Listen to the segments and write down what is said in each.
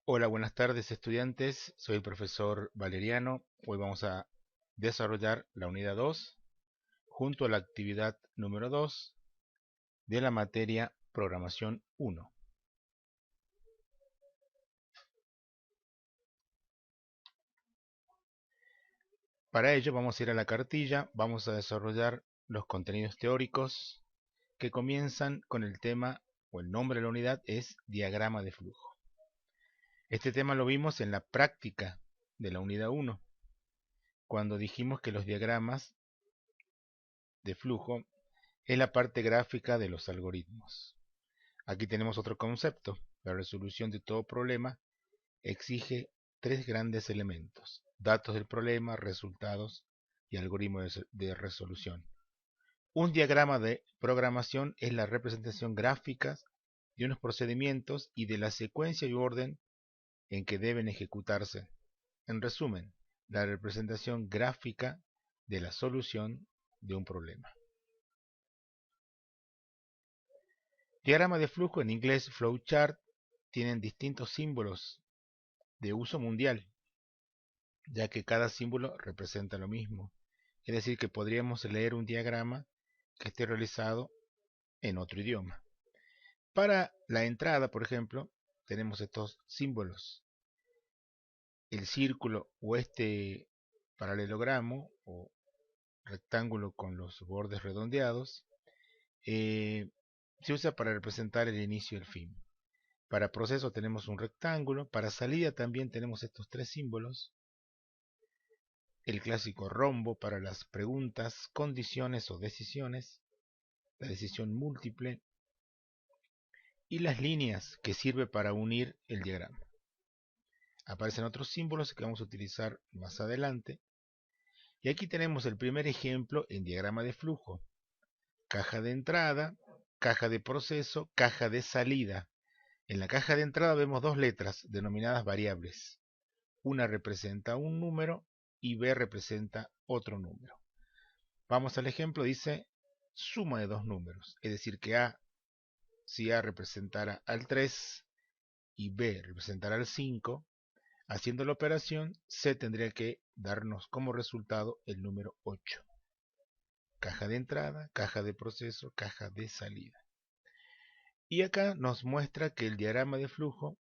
Hola, buenas tardes estudiantes. Soy el profesor Valeriano. Hoy vamos a desarrollar la unidad 2 junto a la actividad número 2 de la materia Programación 1. Para ello vamos a ir a la cartilla, vamos a desarrollar los contenidos teóricos que comienzan con el tema o el nombre de la unidad es diagrama de flujo. Este tema lo vimos en la práctica de la unidad 1, cuando dijimos que los diagramas de flujo es la parte gráfica de los algoritmos. Aquí tenemos otro concepto. La resolución de todo problema exige tres grandes elementos: datos del problema, resultados y algoritmo de resolución. Un diagrama de programación es la representación gráfica de unos procedimientos y de la secuencia y orden en que deben ejecutarse. En resumen, la representación gráfica de la solución de un problema. Diagrama de flujo, en inglés flowchart, tienen distintos símbolos de uso mundial, ya que cada símbolo representa lo mismo. Es decir, que podríamos leer un diagrama que esté realizado en otro idioma. Para la entrada, por ejemplo, tenemos estos símbolos. El círculo o este paralelogramo o rectángulo con los bordes redondeados se usa para representar el inicio y el fin. Para proceso tenemos un rectángulo, para salida también tenemos estos tres símbolos: el clásico rombo para las preguntas, condiciones o decisiones, la decisión múltiple, y las líneas, que sirve para unir el diagrama. Aparecen otros símbolos que vamos a utilizar más adelante. Y aquí tenemos el primer ejemplo en diagrama de flujo: caja de entrada, caja de proceso, caja de salida. En la caja de entrada vemos dos letras denominadas variables. Una representa un número y B representa otro número. Vamos al ejemplo, dice suma de dos números, es decir que si A representara al 3 y B representara al 5, haciendo la operación, C tendría que darnos como resultado el número 8. Caja de entrada, caja de proceso, caja de salida. Y acá nos muestra que el diagrama de flujo,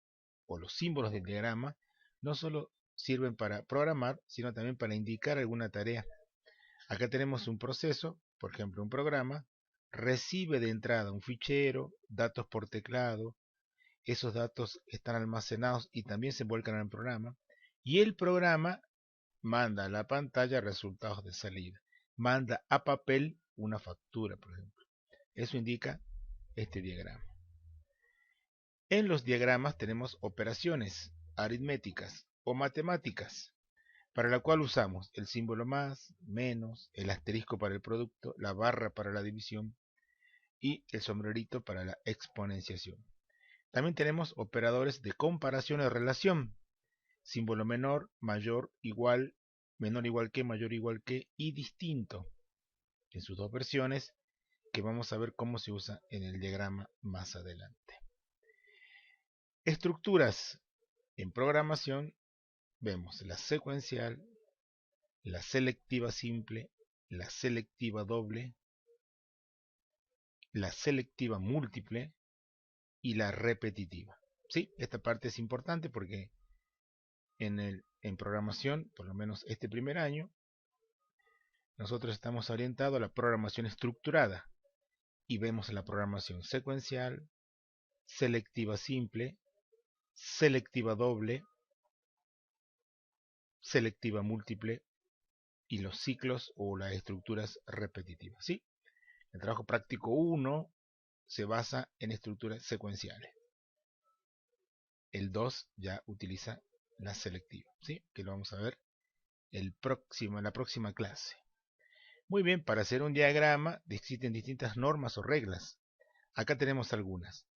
o los símbolos del diagrama, no solo sirven para programar, sino también para indicar alguna tarea. Acá tenemos un proceso, por ejemplo un programa, recibe de entrada un fichero, datos por teclado, esos datos están almacenados y también se vuelcan al programa, y el programa manda a la pantalla resultados de salida, manda a papel una factura, por ejemplo. Eso indica este diagrama. En los diagramas tenemos operaciones aritméticas o matemáticas, para la cual usamos el símbolo más, menos, el asterisco para el producto, la barra para la división y el sombrerito para la exponenciación. También tenemos operadores de comparación o relación: símbolo menor, mayor, igual, menor igual que, mayor igual que y distinto, en sus dos versiones, que vamos a ver cómo se usa en el diagrama más adelante. Estructuras en programación: vemos la secuencial, la selectiva simple, la selectiva doble, la selectiva múltiple y la repetitiva. ¿Sí? Esta parte es importante porque en programación, por lo menos este primer año, nosotros estamos orientados a la programación estructurada y vemos la programación secuencial, selectiva simple, selectiva doble, selectiva múltiple y los ciclos o las estructuras repetitivas. ¿Sí? El trabajo práctico 1 se basa en estructuras secuenciales. El 2 ya utiliza la selectiva, ¿sí? Que lo vamos a ver en la próxima clase. Muy bien, para hacer un diagrama existen distintas normas o reglas. Acá tenemos algunas.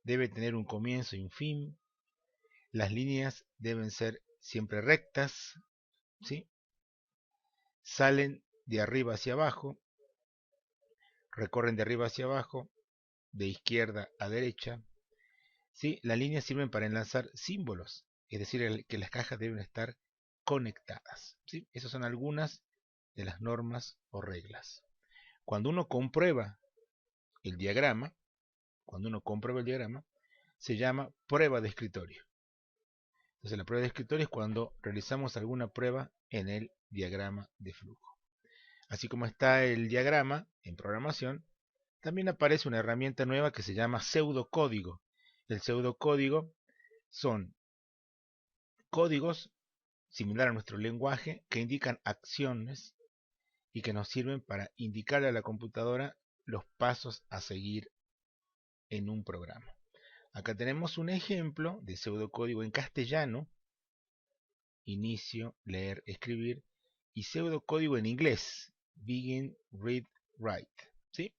Debe tener un comienzo y un fin. Las líneas deben ser siempre rectas, ¿sí? Salen de arriba hacia abajo, recorren de arriba hacia abajo, de izquierda a derecha. ¿Sí? Las líneas sirven para enlazar símbolos es decir, que las cajas deben estar conectadas, ¿sí? Esas son algunas de las normas o reglas. Cuando uno comprueba el diagrama, se llama prueba de escritorio. Entonces la prueba de escritorio es cuando realizamos alguna prueba en el diagrama de flujo. Así como está el diagrama en programación, también aparece una herramienta nueva que se llama pseudocódigo. El pseudocódigo son códigos similar a nuestro lenguaje que indican acciones y que nos sirven para indicarle a la computadora los pasos a seguir en un programa. Acá tenemos un ejemplo de pseudocódigo en castellano: inicio, leer, escribir, y pseudocódigo en inglés: begin, read, write. ¿Sí?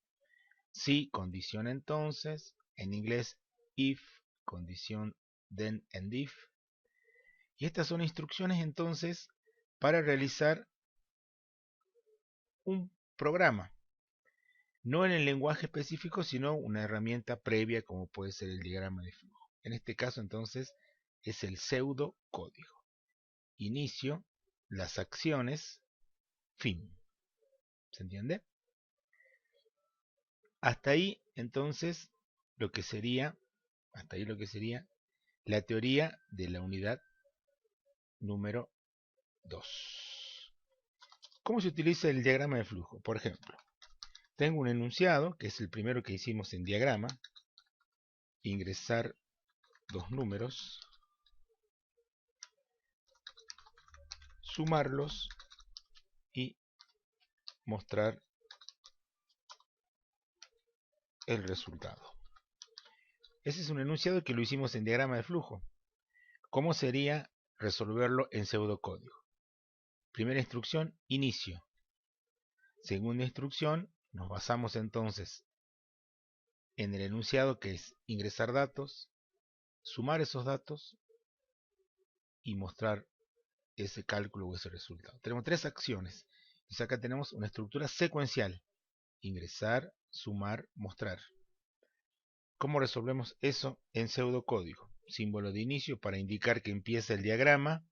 Si, condición entonces, en inglés if, condición then and if. Y estas son instrucciones entonces para realizar un programa, no en el lenguaje específico, sino una herramienta previa como puede ser el diagrama de flujo. En este caso entonces es el pseudocódigo: inicio, las acciones, fin. ¿Se entiende? Hasta ahí entonces lo que sería, la teoría de la unidad número 2. ¿Cómo se utiliza el diagrama de flujo? Por ejemplo, tengo un enunciado, que es el primero que hicimos en diagrama: ingresar dos números, sumarlos y mostrar el resultado. Ese es un enunciado que lo hicimos en diagrama de flujo. ¿Cómo sería resolverlo en pseudocódigo? Primera instrucción, inicio. Segunda instrucción, nos basamos entonces en el enunciado, que es ingresar datos, sumar esos datos y mostrar ese cálculo o ese resultado. Tenemos tres acciones. Entonces acá tenemos una estructura secuencial: ingresar, sumar, mostrar. ¿Cómo resolvemos eso en pseudocódigo? Símbolo de inicio para indicar que empieza el diagrama.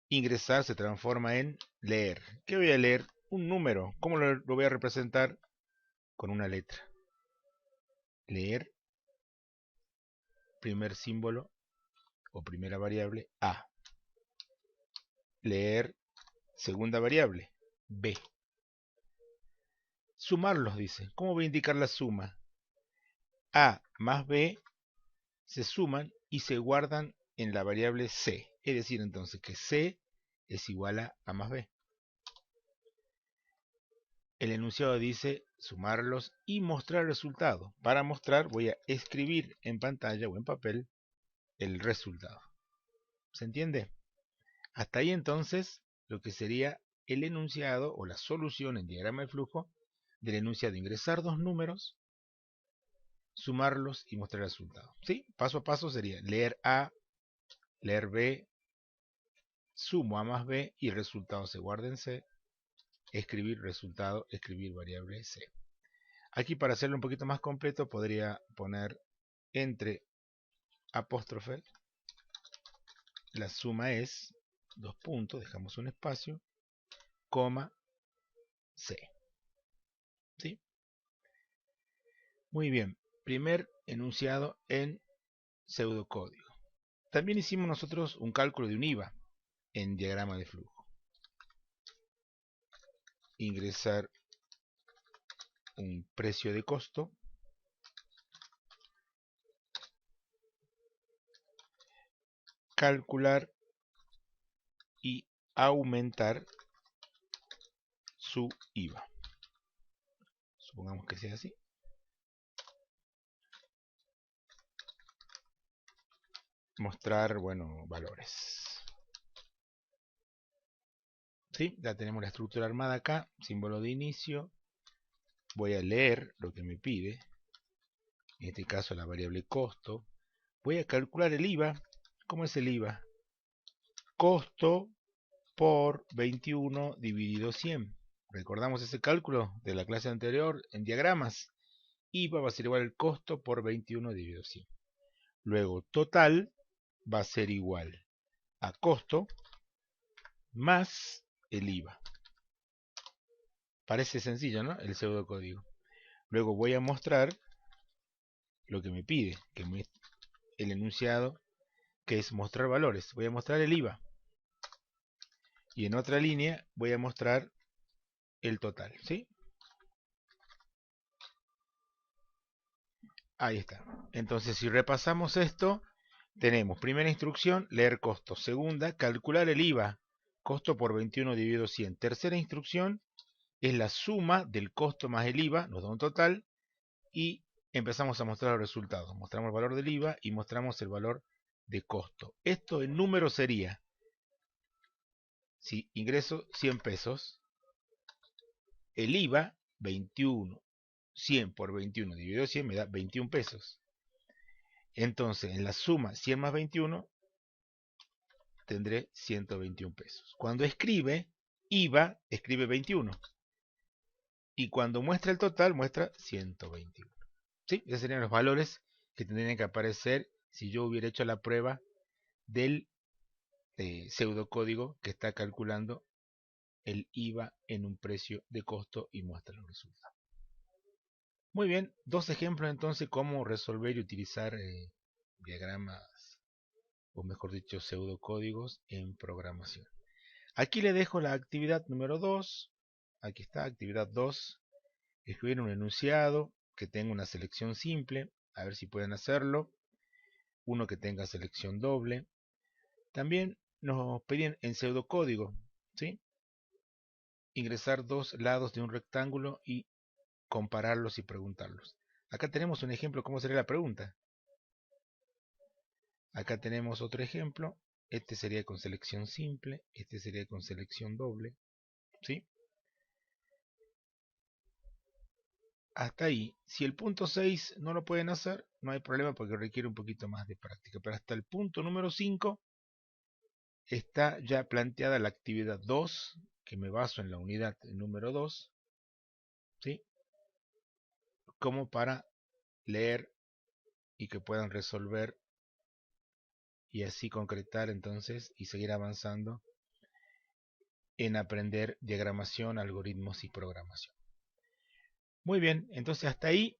Ingresar se transforma en leer. ¿Qué voy a leer? Un número. ¿Cómo lo voy a representar? Con una letra. Leer, primer símbolo o primera variable, A. Leer, segunda variable, B. Sumarlos, dice. ¿Cómo voy a indicar la suma? A más B se suman y se guardan en la variable C. Es decir, entonces, que C es igual a A más B. El enunciado dice sumarlos y mostrar el resultado. Para mostrar voy a escribir en pantalla o en papel el resultado. ¿Se entiende? Hasta ahí entonces lo que sería el enunciado o la solución en diagrama de flujo del enunciado: ingresar dos números, sumarlos y mostrar el resultado. ¿Sí? Paso a paso sería leer A, leer B, sumo A más B y el resultado se guarda en C, escribir resultado, escribir variable C. Aquí, para hacerlo un poquito más completo, podría poner entre apóstrofe la suma es, dos puntos, dejamos un espacio, coma, C. ¿Sí? Muy bien, primer enunciado en pseudocódigo. También hicimos nosotros un cálculo de un IVA en diagrama de flujo. Ingresar un precio de costo, calcular y aumentar su IVA. Supongamos que sea así. Mostrar, bueno, valores. ¿Sí? Ya tenemos la estructura armada acá, símbolo de inicio. Voy a leer lo que me pide, en este caso la variable costo. Voy a calcular el IVA. ¿Cómo es el IVA? Costo por 21 dividido 100. Recordamos ese cálculo de la clase anterior en diagramas. IVA va a ser igual al costo por 21 dividido 100. Luego total va a ser igual a costo más el IVA. Parece sencillo, ¿no? El pseudocódigo. Luego voy a mostrar lo que me pide, el enunciado, que es mostrar valores. Voy a mostrar el IVA. Y en otra línea voy a mostrar el total, ¿sí? Ahí está. Entonces, si repasamos esto, tenemos primera instrucción, leer costo. Segunda, calcular el IVA, costo por 21 dividido 100. Tercera instrucción es la suma del costo más el IVA, nos da un total, y empezamos a mostrar los resultados. Mostramos el valor del IVA y mostramos el valor de costo. Esto en número sería, si ingreso 100 pesos, el IVA 21, 100 por 21 dividido 100 me da 21 pesos. Entonces, en la suma 100 más 21, tendré 121 pesos. Cuando escribe IVA, escribe 21. Y cuando muestra el total, muestra 121. ¿Sí? Esos serían los valores que tendrían que aparecer si yo hubiera hecho la prueba del pseudocódigo que está calculando el IVA en un precio de costo y muestra los resultados. Muy bien, dos ejemplos entonces cómo resolver y utilizar diagramas, o mejor dicho, pseudocódigos en programación. Aquí le dejo la actividad número 2. Aquí está, actividad 2. Escribir un enunciado que tenga una selección simple. A ver si pueden hacerlo. Uno que tenga selección doble. También nos pedían en pseudocódigo, ¿sí? Ingresar dos lados de un rectángulo y compararlos y preguntarlos. Acá tenemos un ejemplo, ¿cómo sería la pregunta? Acá tenemos otro ejemplo. Este sería con selección simple, este sería con selección doble, ¿sí? Hasta ahí. Si el punto 6 no lo pueden hacer, no hay problema porque requiere un poquito más de práctica. Pero hasta el punto número 5 está ya planteada la actividad 2, que me baso en la unidad número 2, ¿sí? Como para leer y que puedan resolver y así concretar entonces y seguir avanzando en aprender diagramación, algoritmos y programación. Muy bien, entonces hasta ahí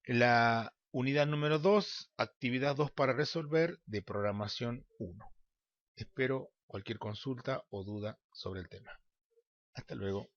la unidad número 2, actividad 2 para resolver de programación 1. Espero cualquier consulta o duda sobre el tema. Hasta luego.